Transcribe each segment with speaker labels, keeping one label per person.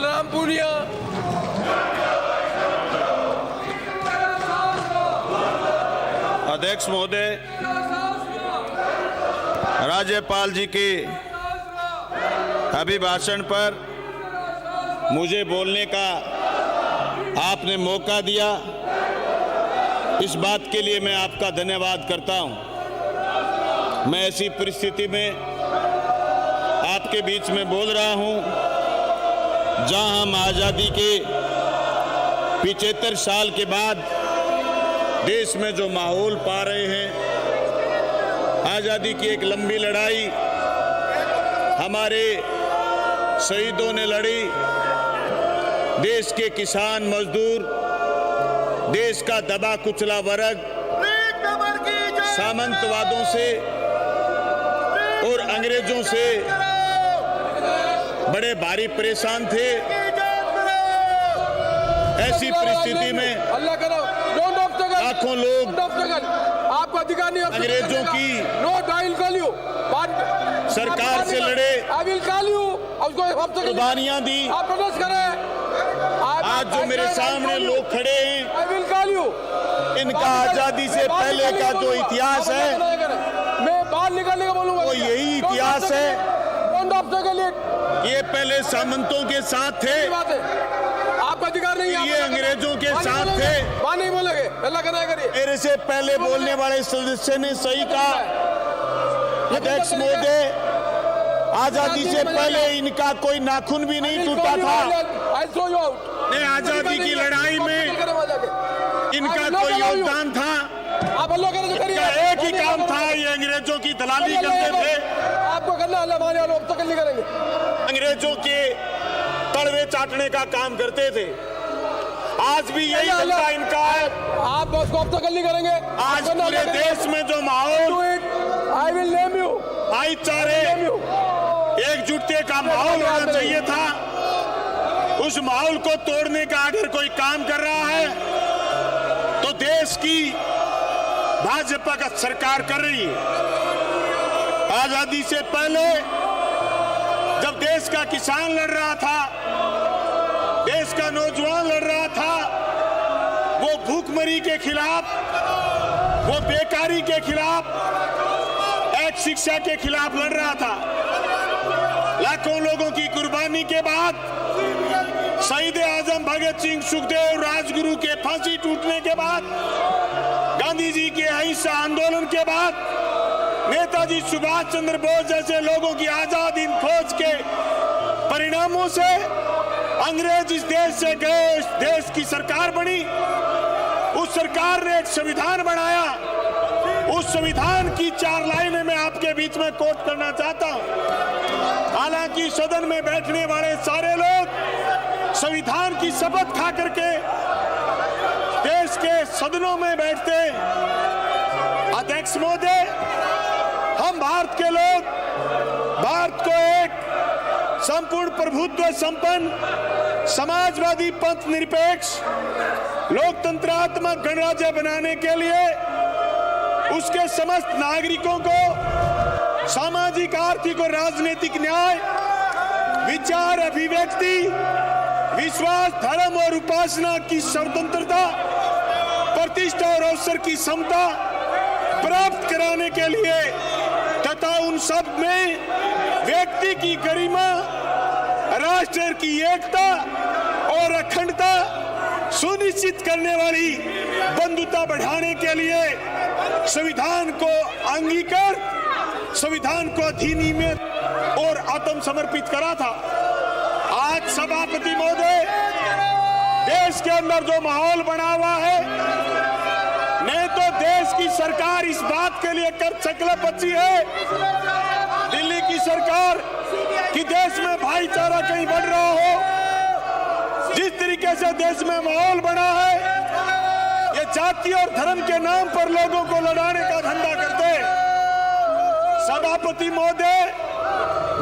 Speaker 1: बलराम पूनिया।
Speaker 2: अध्यक्ष महोदय, राज्यपाल जी के अभिभाषण पर मुझे बोलने का आपने मौका दिया, इस बात के लिए मैं आपका धन्यवाद करता हूं। मैं ऐसी परिस्थिति में आपके बीच में बोल रहा हूं जहां हम आज़ादी के 75 साल के बाद देश में जो माहौल पा रहे हैं, आज़ादी की एक लंबी लड़ाई हमारे शहीदों ने लड़ी। देश के किसान मजदूर, देश का दबा कुचला वर्ग सामंतवादों से और अंग्रेजों से बड़े भारी परेशान थे। ऐसी परिस्थिति में लाखों लोग
Speaker 1: आपको अधिकार नहीं,
Speaker 2: अंग्रेजों की सरकार से लड़े, कुर्बानियां दी।
Speaker 1: आप प्रोटेस्ट करें।
Speaker 2: आज जो मेरे सामने लोग खड़े हैं, इनका आजादी से पहले का जो इतिहास है,
Speaker 1: मैं बाहर निकलने का बोलूंगा,
Speaker 2: वो यही इतिहास है। ये पहले सामंतों के साथ थे,
Speaker 1: आपका अधिकार नहीं है,
Speaker 2: ये अंग्रेजों के साथ थे।
Speaker 1: बात नहीं बोलेंगे, अल्लाह का करिए।
Speaker 2: मेरे से पहले बोलने वाले सदस्य ने सही कहा। अध्यक्ष महोदय, आजादी से पहले इनका कोई नाखून भी नहीं टूटा था। आजादी की लड़ाई में इनका कोई योगदान था?
Speaker 1: आप अल्लाह करें तो
Speaker 2: इनका एक ही काम था, ये अंग्रेजों की दलाली करते थे।
Speaker 1: आपको करना, अल्लाह माने वालों अब तक नहीं करेंगे।
Speaker 2: अंग्रेजों के तड़वे चाटने का काम करते थे। आज भी यही धंधा इनका है।
Speaker 1: आप उसको अब तक नहीं करेंगे।
Speaker 2: आज पूरे देश में जो माहौल,
Speaker 1: आई विल नेम यू,
Speaker 2: भाईचारे, एकजुटते का माहौल होना चाहिए था, उस माहौल को तोड़ने का अगर कोई काम कर रहा है तो देश की भाजपा का सरकार कर रही है। आजादी से पहले जब देश का किसान लड़ रहा था, देश का नौजवान लड़ रहा था, वो भूखमरी के खिलाफ, वो बेकारी के खिलाफ, एक शिक्षा के खिलाफ लड़ रहा था। लाखों लोगों की कुर्बानी के बाद, शहीद आजम भगत सिंह, सुखदेव, राजगुरु के फांसी टूटने के बाद, गांधी जी के अहिंसा आंदोलन के बाद, नेताजी सुभाष चंद्र बोस जैसे लोगों की आजादी खोज के परिणामों से अंग्रेज इस देश से गए, इस देश की सरकार बनी। उस सरकार ने एक संविधान बनाया। उस संविधान की 4 लाइनें मैं आपके बीच में कोट करना चाहता हूं। हालांकि सदन में बैठने वाले सारे लोग संविधान की शपथ खा करके देश के सदनों में बैठते। अध्यक्ष महोदय, हम भारत के लोग भारत को एक संपूर्ण प्रभुत्व संपन्न, समाजवादी, पंथ निरपेक्ष, लोकतंत्रात्मक गणराज्य बनाने के लिए उसके समस्त नागरिकों को सामाजिक, आर्थिक और राजनीतिक न्याय, विचार, अभिव्यक्ति, विश्वास, धर्म और उपासना की स्वतंत्रता, प्रतिष्ठा और अवसर की समता प्राप्त कराने के लिए तथा उन सब में व्यक्ति की गरिमा, राष्ट्र की एकता और अखंडता सुनिश्चित करने वाली बंधुता बढ़ाने के लिए संविधान को अंगीकार, संविधान को अधिनियमित और आत्मसमर्पित करा था। आज सभापति महोदय, देश के अंदर जो माहौल बना हुआ है, नहीं तो देश की सरकार इस बात के लिए कर सकल बची है, दिल्ली की सरकार, कि देश में भाईचारा कहीं बढ़ रहा हो। जिस तरीके से देश में माहौल बना है, ये जाति और धर्म के नाम पर लोगों को लड़ाने का धंधा करते हैं। सभापति महोदय,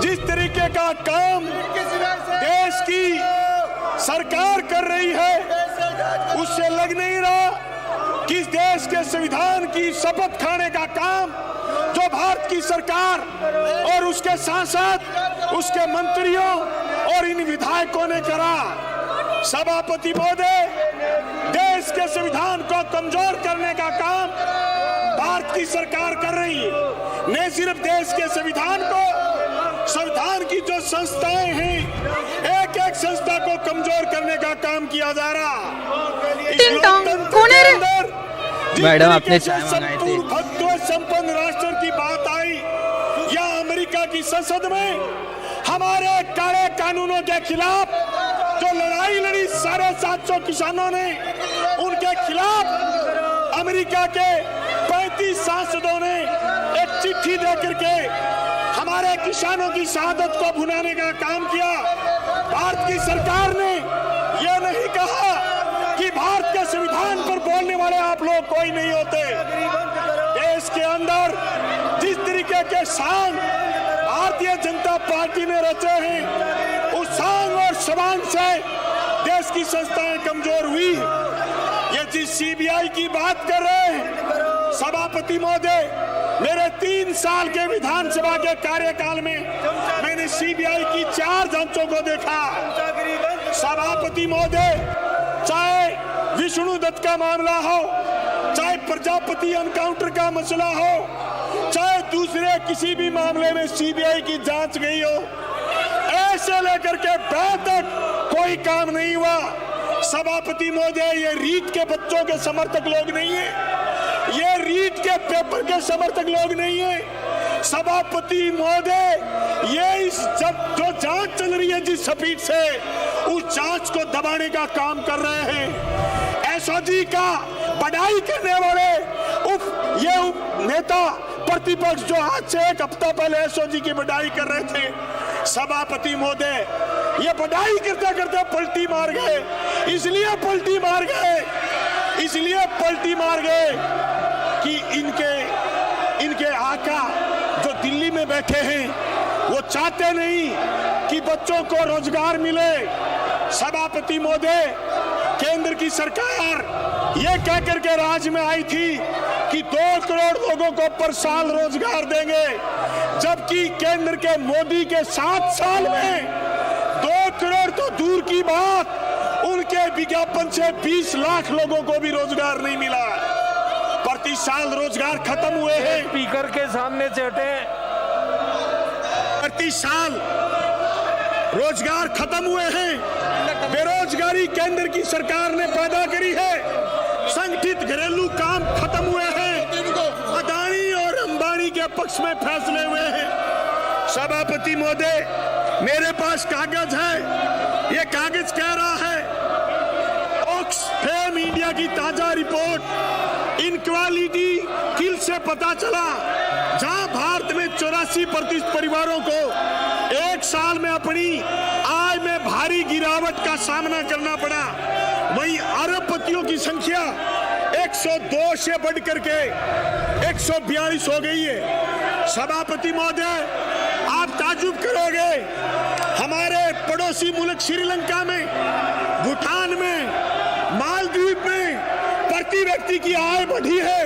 Speaker 2: जिस तरीके का काम देश की सरकार कर रही है, उससे लग नहीं रहा कि इस देश के संविधान की शपथ खाने का काम जो भारत की सरकार और उसके सांसद, उसके मंत्रियों और इन विधायकों ने करा। सभापति महोदय, देश के संविधान को कमजोर करने का काम भारत की सरकार कर रही है। न सिर्फ देश के संविधान को, संविधान की जो संस्थाएं हैं, एक एक संस्था को कमजोर करने का काम किया जा रहा। इस लोकतंत्र के अंदर
Speaker 3: मैडम आपने चाय मंगाई थी।
Speaker 2: संपन्न राष्ट्र की बात आई या अमेरिका की संसद में हमारे काले कानूनों के खिलाफ जो लड़ाई लड़ी 750 किसानों ने, उनके खिलाफ अमेरिका के 35 सांसदों ने एक चिट्ठी दे करके हमारे किसानों की शहादत को भुनाने का काम किया। भारत की सरकार ने यह नहीं कहा कि भारत के संविधान पर बोलने वाले आप लोग कोई नहीं होते। देश के अंदर जिस तरीके के सांग भारतीय जनता पार्टी ने रचे हैं, उस सांग और सवांग से देश की संस्थाएं कमजोर हुई। ये जिस सीबीआई की बात कर रहे हैं, सभापति महोदय, मेरे 3 साल के विधानसभा के कार्यकाल में मैंने सीबीआई की 4 जांचों को देखा। सभापति महोदय, चाहे विष्णु दत्त का मामला हो, चाहे प्रजापति एनकाउंटर का मसला हो, चाहे दूसरे किसी भी मामले में सीबीआई की जांच गई हो, ऐसे लेकर के बैठ तक कोई काम नहीं हुआ। सभापति महोदय, ये रीट के बच्चों के समर्थक लोग नहीं है, ये रीट के पेपर के समर्थक लोग नहीं है। सभापति महोदय, ये इस जो जांच चल रही है जिस स्पीड से, उस जांच को दबाने का काम कर रहे हैं। एसओजी का बड़ाई करने वाले ये नेता प्रतिपक्ष जो आज से 1 हफ्ता पहले एसओजी की बड़ाई कर रहे थे, सभापति महोदय, ये बड़ाई करते करते पलटी मार गए। इसलिए पलटी मार गए कि इनके आका जो दिल्ली में बैठे हैं, वो चाहते नहीं कि बच्चों को रोजगार मिले। सभापति महोदय, केंद्र की सरकार ये कह करके राज्य में आई थी कि 2 करोड़ लोगों को पर साल रोजगार देंगे, जबकि केंद्र के मोदी के 7 साल में 2 करोड़ तो दूर की बात, उनके विज्ञापन से 20 लाख लोगों को भी रोजगार नहीं मिला। प्रति साल रोजगार खत्म हुए हैं।
Speaker 4: स्पीकर के सामने से हटे।
Speaker 2: प्रति साल रोजगार खत्म हुए हैं। बेरोजगारी केंद्र की सरकार ने पैदा करी है। संगठित घरेलू काम खत्म हुए हैं। अदानी और अंबानी के पक्ष में फैसले हुए हैं। सभापति महोदय, मेरे पास कागज है। ये कागज कह रहा है, ऑक्सफैम इंडिया की ताजा रिपोर्ट इनक्वालिटी किल से पता चला, जहां भारत में 84% परिवारों को 1 साल में अपनी आय में भारी गिरावट का सामना करना पड़ा, वहीं अरबपतियों की संख्या 102 से बढ़कर के 142 हो गई है। सभापति महोदय, आप ताजुब करोगे, हमारे पड़ोसी मुल्क श्रीलंका में, भूटान में, मालदीव में प्रति व्यक्ति की आय बढ़ी है।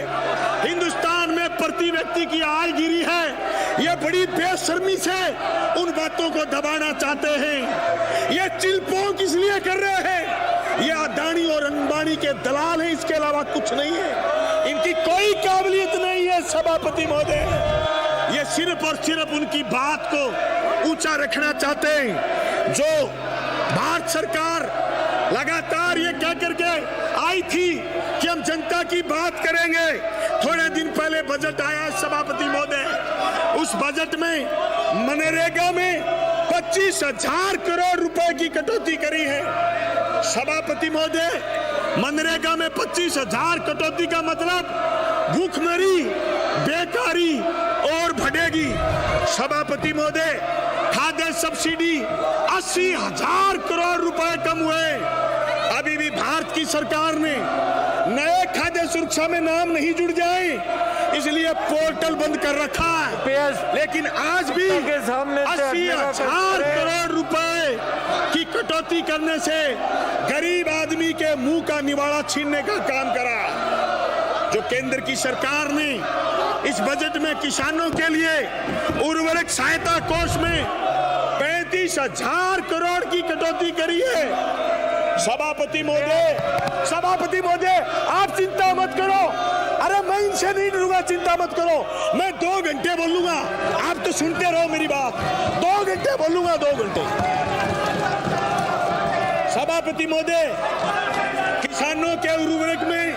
Speaker 2: हिंदुस्तान में प्रति व्यक्ति की आय गिरी है। ये बड़ी बेशर्मी से उन बातों को दबाना चाहते हैं। ये चिलपोंग इसलिए कर रहे हैं, ये अदानी और अंबानी के दलाल हैं, इसके अलावा कुछ नहीं है। इनकी कोई काबिलियत नहीं है। सभापति महोदय, ये सिर्फ और सिर्फ उनकी बात को ऊंचा रखना चाहते हैं। जो भारत सरकार लगातार ये कह करके आई थी कि हम जनता की बात करेंगे। थोड़े दिन पहले बजट आया सभापति महोदय, उस बजट में मनरेगा में 25,000 करोड़ रुपए की कटौती करी है। सभापति महोदय, मनरेगा में 25,000 कटौती का मतलब भूखमरी, बेकारी और बढ़ेगी। सभापति महोदय, खाद्य सब्सिडी 80,000 करोड़ रुपए कम हुए। अभी भी भारत की सरकार ने नए खाद्य सुरक्षा में नाम नहीं जुड़ जाए, इसलिए पोर्टल बंद कर रखा है। लेकिन आज भी 80,000 करोड़ रुपए की कटौती करने से गरीब आदमी के मुंह का निवाला छीनने का काम करा। जो केंद्र की सरकार ने इस बजट में किसानों के लिए उर्वरक सहायता कोष में 35,000 करोड़ की कटौती करी है। सभापति महोदय, आप चिंता मत करो। अरे मैं इनसे नहीं डरूंगा, चिंता मत करो। मैं 2 घंटे बोलूंगा, आप तो सुनते रहो मेरी बात। 2 घंटे बोलूंगा, 2 घंटे। सभापति महोदय, किसानों के उर्वरक में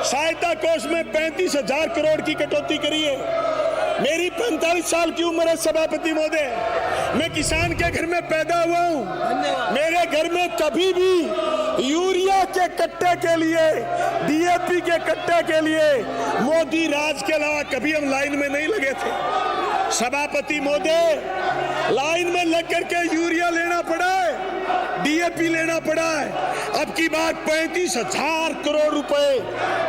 Speaker 2: सहायता कोष में 35,000 करोड़ की कटौती करी है। मेरी 45 साल की उम्र है सभापति महोदय, मैं किसान के घर में पैदा हुआ हूं। मेरे घर में कभी भी यूरिया के कट्टे के लिए, डीएपी के कट्टे के लिए मोदी राज के अलावा कभी हम लाइन में नहीं लगे थे। सभापति महोदय, लाइन में लग करके यूरिया लेना पड़ा है, डीएपी लेना पड़ा है। अब की बार 35,000 करोड़ रुपए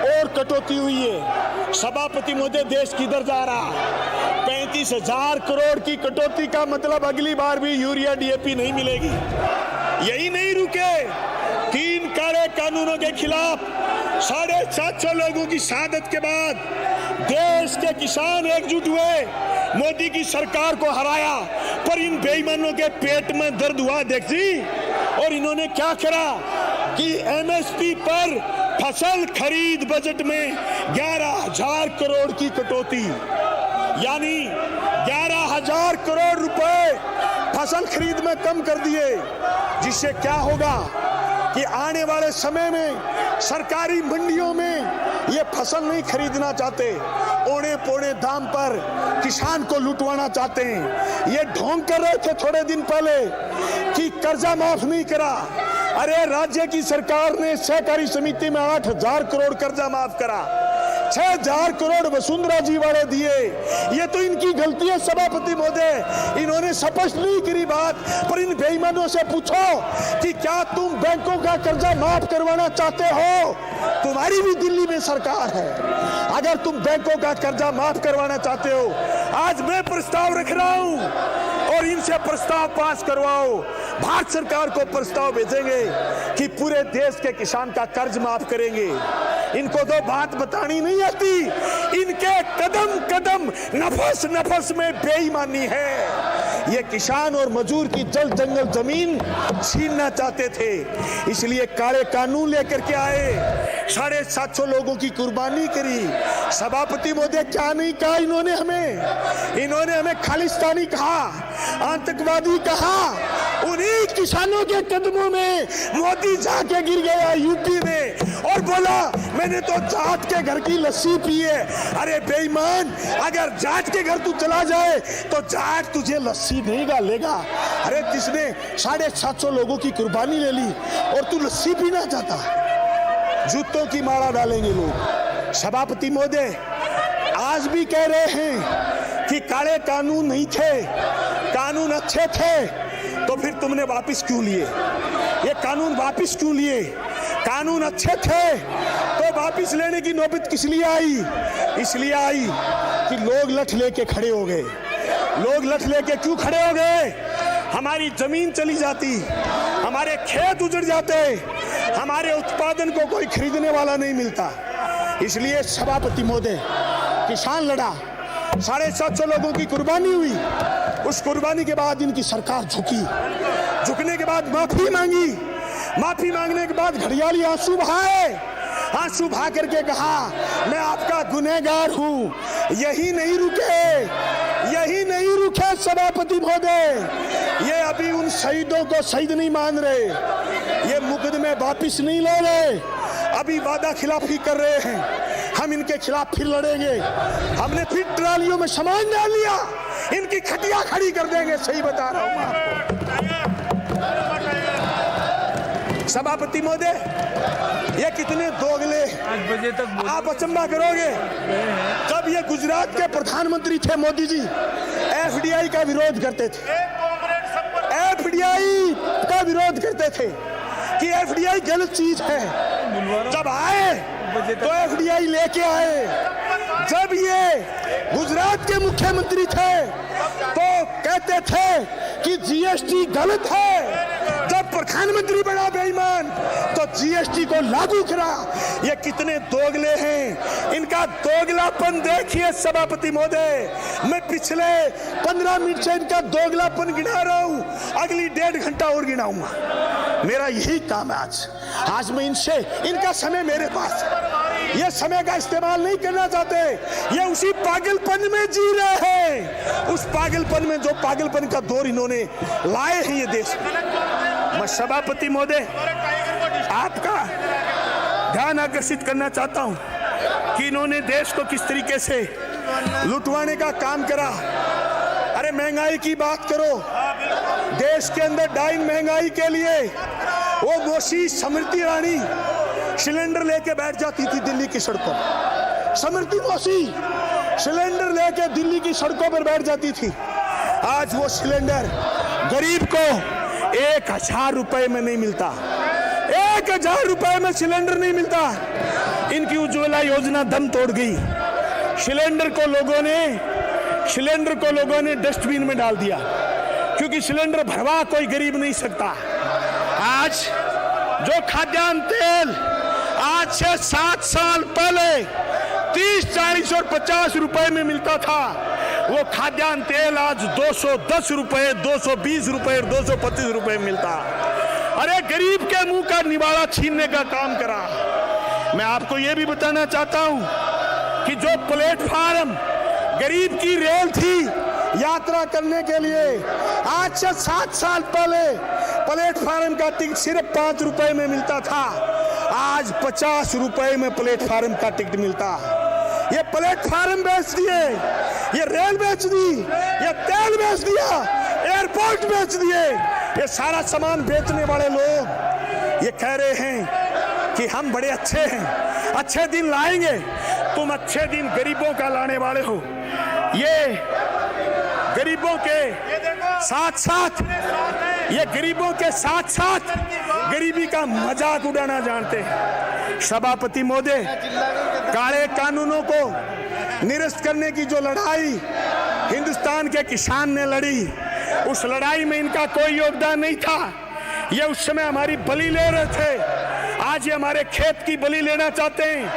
Speaker 2: और कटौती हुई है। सभापति महोदय, देश किधर जा रहा है? 35,000 करोड़ की कटौती का मतलब अगली बार भी यूरिया डीएपी नहीं मिलेगी। यही नहीं रुके, 3 काले कानूनों के खिलाफ 750 लोगों की शहादत के बाद देश के किसान एकजुट हुए, मोदी की सरकार को हराया। पर इन बेईमानों के पेट में दर्द हुआ देखी, और इन्होंने क्या करा कि एमएसपी पर फसल खरीद बजट में 11,000 करोड़ की कटौती, यानी 11,000 करोड़ रुपए फसल खरीद में कम कर दिए। जिससे क्या होगा कि आने वाले समय में सरकारी मंडियों में ये फसल नहीं खरीदना चाहते, औने पौने दाम पर किसान को लुटवाना चाहते हैं। ये ढोंग कर रहे थे थोड़े दिन पहले कि कर्जा माफ नहीं करा। अरे राज्य की सरकार ने सहकारी समिति में 8,000 करोड़ कर्जा माफ करा, 6,000 करोड़ वसुंधरा जी वाले दिए। ये तो इनकी गलती है सभापति महोदय, इन्होंने स्पष्ट नहीं करी बात। पर इन बेईमानों से पूछो कि क्या तुम बैंकों का कर्जा माफ करवाना चाहते हो? तुम्हारी भी दिल्ली में सरकार है। अगर तुम बैंकों का कर्जा माफ करवाना चाहते हो, आज मैं प्रस्ताव रख रहा हूं और इनसे प्रस्ताव पास करवाओ। भारत सरकार को प्रस्ताव भेजेंगे कि पूरे देश के किसान का कर्ज माफ करेंगे। इनको तो बात बतानी नहीं आती, इनके कदम कदम नफस नफस में बेईमानी है। ये किसान और मजदूर की जल जंगल जमीन छीनना चाहते थे, इसलिए काले कानून लेकर के आए। 750 लोगों की कुर्बानी करी। सभापति महोदय, क्या नहीं कहा इन्होंने हमें खालिस्तानी कहा, आतंकवादी कहा। उन्हीं किसानों के कदमों में मोदी जाके गिर गया यूपी में और बोला मैंने तो जाट के घर की लस्सी पी है। अरे बेईमान, अगर जाट के घर तू चला जाए तो जाट तुझे लस्सी नहीं गालेगा। अरे जिसने 750 लोगों की कुर्बानी ले ली और तू लस्सी पीना चाहता, जूतों की माला डालेंगे लोग। सभापति महोदय, आज भी कह रहे हैं कि काले कानून नहीं थे, कानून अच्छे थे, तो फिर तुमने वापस क्यों लिए? ये कानून वापस क्यों लिए? कानून अच्छे थे तो वापस लेने की नौबत किस लिए आई? इसलिए आई कि लोग लठ लेके खड़े हो गए। लोग लठ लेके क्यों खड़े हो गए? हमारी जमीन चली जाती, हमारे खेत उजड़ जाते, हमारे उत्पादन को कोई खरीदने वाला नहीं मिलता। इसलिए सभापति महोदय, किसान लड़ा, 750 लोगों की कुर्बानी हुई। उस कुर्बानी के बाद इनकी सरकार झुकी, झुकने के बाद माफी मांगी, माफी मांगने के बाद घड़ियाली आंसू बहाए, आंसू बहा करके कहा मैं आपका गुनहगार हूं। यही नहीं रुके सभापति महोदय, ये अभी उन शहीदों को शहीद नहीं मान रहे, ये मुकदमे वापिस नहीं ले रहे, अभी वादा खिलाफी कर रहे हैं। हम इनके खिलाफ फिर लड़ेंगे। हमने फिर ट्रालियों में सामान डाल लिया, इनकी खटिया खड़ी कर देंगे। सही बता रहा हूं आपको सभापति महोदय, ये कितने दोगले, आप अचंभा करोगे। जब ये गुजरात के प्रधानमंत्री थे मोदी जी, एफडीआई का विरोध करते थे, एफडीआई का विरोध करते थे कि एफडीआई गलत चीज है। जब आए तो एफडीआई लेके आए। जब ये गुजरात के मुख्यमंत्री थे तो कहते थे कि जीएसटी गलत है। जब
Speaker 5: प्रधानमंत्री बड़ा बेईमान तो जीएसटी को लागू करा। ये कितने दोगले हैं, इनका दोगलापन देखिए सभापति महोदय। मैं पिछले 15 मिनट से इनका दोगलापन गिना रहा हूं, अगली 1.5 घंटा और गिनाऊंगा। मेरा यही काम है आज मैं इनसे, इनका समय मेरे पास है, ये समय का इस्तेमाल नहीं करना चाहते। ये उसी पागलपन में जी रहे हैं, उस पागलपन में जो पागलपन का दौर इन्होंने लाए हैं ये देश में। मैं सभापति महोदय आपका ध्यान आकर्षित करना चाहता हूं कि इन्होंने देश को किस तरीके से लुटवाने का काम करा। अरे महंगाई की बात करो, देश के अंदर डाइन महंगाई के लिए वो मौसी स्मृति ईरानी सिलेंडर लेके बैठ जाती थी दिल्ली की सड़कों पर। स्मृति मौसी सिलेंडर लेके दिल्ली की सड़कों पर बैठ जाती थी। आज वो सिलेंडर गरीब को 1000 रुपए में नहीं मिलता, 1000 रुपए में सिलेंडर नहीं मिलता। इनकी उज्ज्वला योजना दम तोड़ गई। सिलेंडर को लोगों ने डस्टबिन में डाल दिया, क्योंकि सिलेंडर भरवा कोई गरीब नहीं सकता। आज जो खाद्यान्न तेल आज से 7 साल पहले 30, 40 और 50 रुपए में मिलता था, वो खाद्यान्न तेल आज 210 रुपए, 220 रुपए और 225 रुपए में मिलता। अरे गरीब के मुंह का निवाला छीनने का काम करा। मैं आपको यह भी बताना चाहता हूं कि जो प्लेटफार्म गरीब की रेल थी यात्रा करने के लिए, आज से 7 साल पहले प्लेटफार्म का टिकट सिर्फ 5 रुपए में मिलता था, आज 50 रुपए में प्लेटफार्म का टिकट मिलता। ये प्लेटफार्म बेच दिए, ये रेल बेच दी, ये तेल बेच दिया, एयरपोर्ट बेच दिए। ये सारा सामान बेचने वाले लोग ये कह रहे हैं कि हम बड़े अच्छे हैं, अच्छे दिन लाएंगे। तुम अच्छे दिन गरीबों का लाने वाले हो। ये गरीबों के साथ साथ गरीबी का मजाक उड़ाना जानते हैं। सभापति महोदय, काले कानूनों को निरस्त करने की जो लड़ाई हिंदुस्तान के किसान ने लड़ी, उस लड़ाई में इनका कोई योगदान नहीं था। ये उस समय हमारी बलि ले रहे थे, आज ये हमारे खेत की बलि लेना चाहते हैं।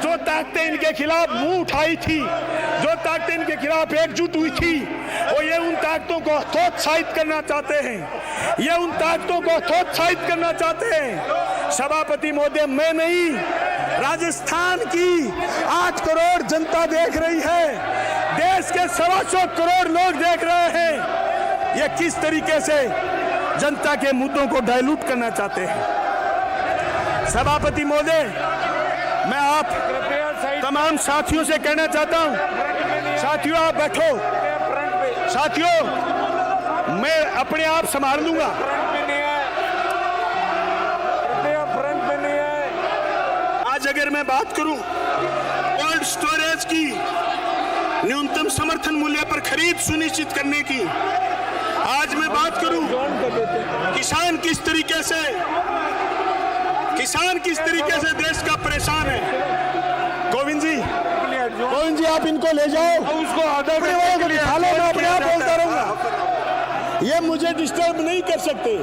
Speaker 5: जो ताकतें इनके खिलाफ मुंह उठाई थी, जो ताकतें इनके खिलाफ एकजुट हुई थी, वो ये उन ताकतों को हतोत्साहित करना चाहते हैं, ये उन ताकतों को हतोत्साहित करना चाहते हैं। सभापति महोदय, मैं नहीं, राजस्थान की 8 करोड़ जनता देख रही है, देश के 125 करोड़ लोग देख रहे हैं, ये किस तरीके से जनता के मुद्दों को डाइल्यूट करना चाहते हैं। सभापति महोदय, मैं आप तमाम साथियों से कहना चाहता हूं, साथियों आप बैठो, साथियों मैं अपने आप संभाल लूंगा। आज अगर मैं बात करूं कोल्ड स्टोरेज की न्यूनतम समर्थन मूल्य पर खरीद सुनिश्चित करने की, आज मैं बात करूं किसान किस तरीके से देश का परेशान है। गोविंद जी आप इनको ले जाओ, उसको आधा को बिठा लो, मैं अपने आप बोलता रहूंगा, ये मुझे डिस्टर्ब नहीं कर सकते।